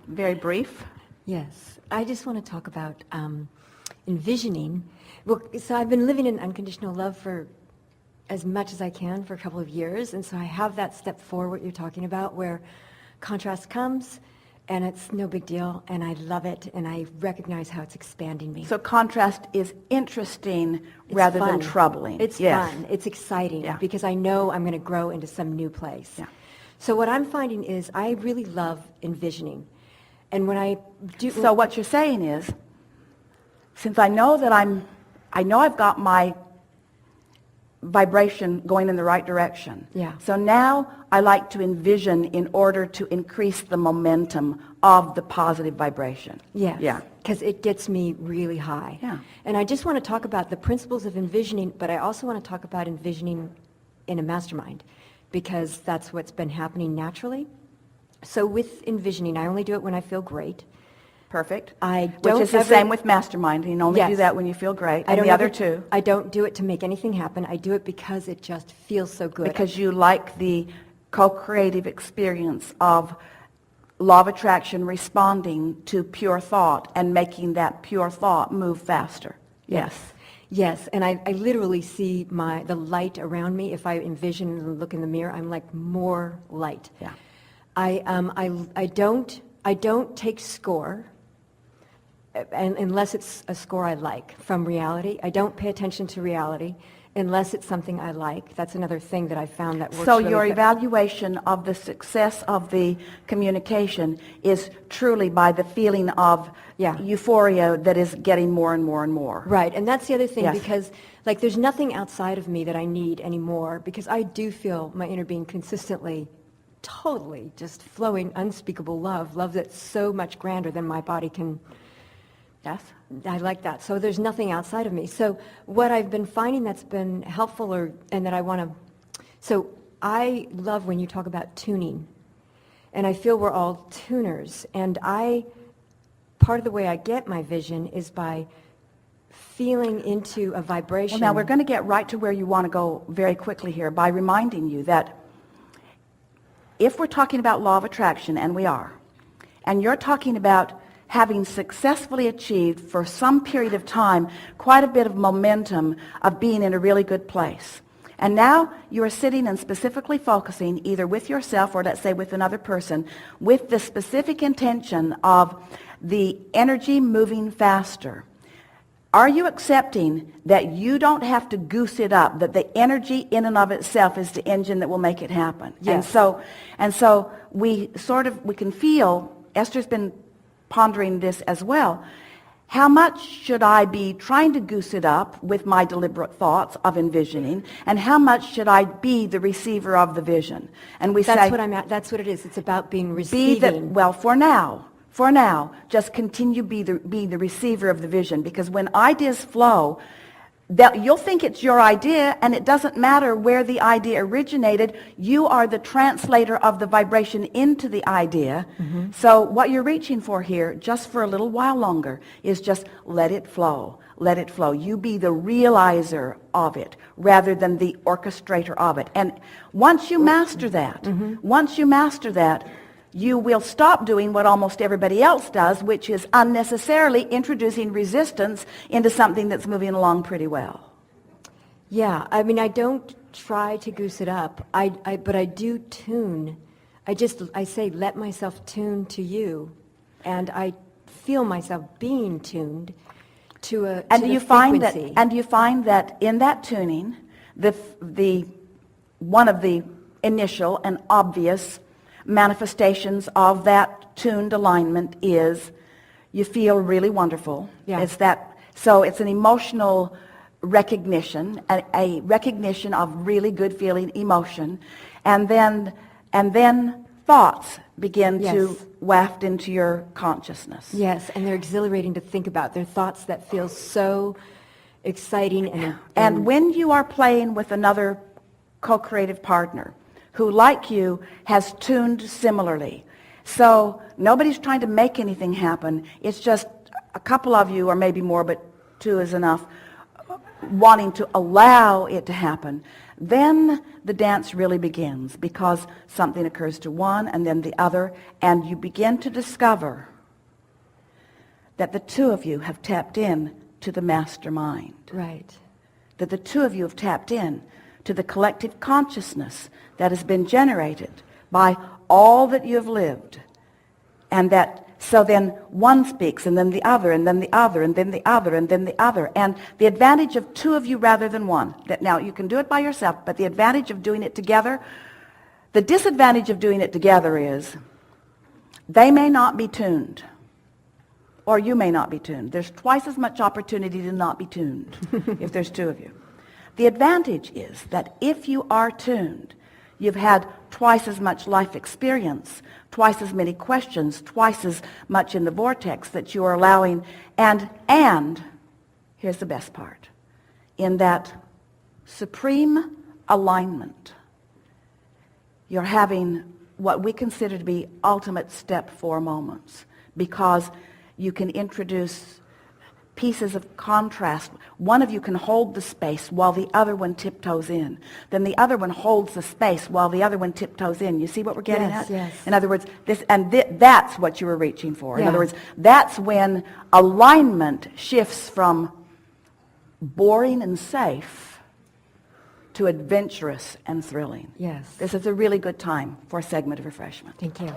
very brief. Yes, I just want to talk about envisioning. Well, so I've been living in unconditional love for as much as I can for a couple of years, and so I have that step forward, what you're talking about, where contrast comes, and it's no big deal, and I love it, and I recognize how it's expanding me. So contrast is interesting It's rather fun. than troubling. It's Yes. fun. It's exciting Yeah. because I know I'm going to grow into some new place. Yeah. So what I'm finding is I really love envisioning. And when I do... So what you're saying is, since I know that I've got my vibration going in the right direction. Yeah. So now I like to envision in order to increase the momentum of the positive vibration. Yes. Yeah. Because it gets me really high. Yeah. And I just want to talk about the principles of envisioning, but I also want to talk about envisioning in a mastermind, because that's what's been happening naturally. So with envisioning, I only do it when I feel great. Perfect. I Which don't is the ever- same with mastermind. You only do Yes. that when you feel great. I And don't the other ever- two, I don't do it to make anything happen. I do it because it just feels so good. because you like the co-creative experience of law of attraction responding to pure thought and making that pure thought move faster. Yes. Yes, and I literally see the light around me. If I envision and look in the mirror, I'm like more light. Yeah. I don't take score, and unless it's a score I like from reality. I don't pay attention to reality unless it's something I like. That's another thing that I found that works So really your good. evaluation of the success of the communication is truly by the feeling of Yeah. euphoria that is getting more and more and more. Right, and that's the other thing, Yes. because like there's nothing outside of me that I need anymore, because I do feel my inner being consistently, totally just flowing unspeakable love that's so much grander than my body can. Yes. I like that. So there's nothing outside of me. So what I've been finding that's been helpful, and that I want to, so I love when you talk about tuning, and I feel we're all tuners, and part of the way I get my vision is by feeling into a vibration. Well, now we're going to get right to where you want to go very quickly here by reminding you that if we're talking about law of attraction, and we are, and you're talking about having successfully achieved for some period of time quite a bit of momentum of being in a really good place. And now you are sitting and specifically focusing either with yourself or let's say with another person with the specific intention of the energy moving faster. Are you accepting that you don't have to goose it up, that the energy in and of itself is the engine that will make it happen? Yes. And so we can feel, Esther's been pondering this as well. How much should I be trying to goose it up with my deliberate thoughts of envisioning, and how much should I be the receiver of the vision? And that's say, what I'm at. That's what it is. It's about being receiving. for now, just continue be the receiver of the vision, because when ideas flow, that you'll think it's your idea, and it doesn't matter where the idea originated. You are the translator of the vibration into the idea. Mm-hmm. So what you're reaching for here, just for a little while longer, is just let it flow. Let it flow. You be the realizer of it rather than the orchestrator of it. And once you master that, you will stop doing what almost everybody else does, which is unnecessarily introducing resistance into something that's moving along pretty well. Yeah, I mean, I don't try to goose it up, but I do tune. I say, let myself tune to you, and I feel myself being tuned to a And to do you the find frequency. that in that tuning, the one of the initial and obvious manifestations of that tuned alignment is you feel really wonderful. Yeah. So it's an emotional recognition, a recognition of really good feeling emotion, and then thoughts begin Yes. to waft into your consciousness. Yes, and they're exhilarating to think about. They're thoughts that feel so exciting And when you are playing with another co-creative partner who, like you, has tuned similarly, so nobody's trying to make anything happen. It's just a couple of you, or maybe more, but two is enough, wanting to allow it to happen, then the dance really begins, because something occurs to one and then the other, and you begin to discover that the two of you have tapped in to the mastermind. Right. That the two of you have tapped in to the collective consciousness that has been generated by all that you have lived. And that, so then one speaks, and then the other, and then the other, and then the other, and then the other. And the advantage of two of you rather than one, that now you can do it by yourself, but the advantage of doing it together, the disadvantage of doing it together is they may not be tuned, or you may not be tuned. There's twice as much opportunity to not be tuned if there's two of you. The advantage is that if you are tuned, you've had twice as much life experience, twice as many questions, twice as much in the vortex that you are allowing, and here's the best part, in that supreme alignment, you're having what we consider to be ultimate step 4 moments, because you can introduce pieces of contrast. One of you can hold the space while the other one tiptoes in. Then the other one holds the space while the other one tiptoes in. You see what we're getting Yes, at? yes. In other words, that's what you were reaching for. In Yeah. other words, that's when alignment shifts from boring and safe to adventurous and thrilling. Yes. This is a really good time for a segment of refreshment. Thank you.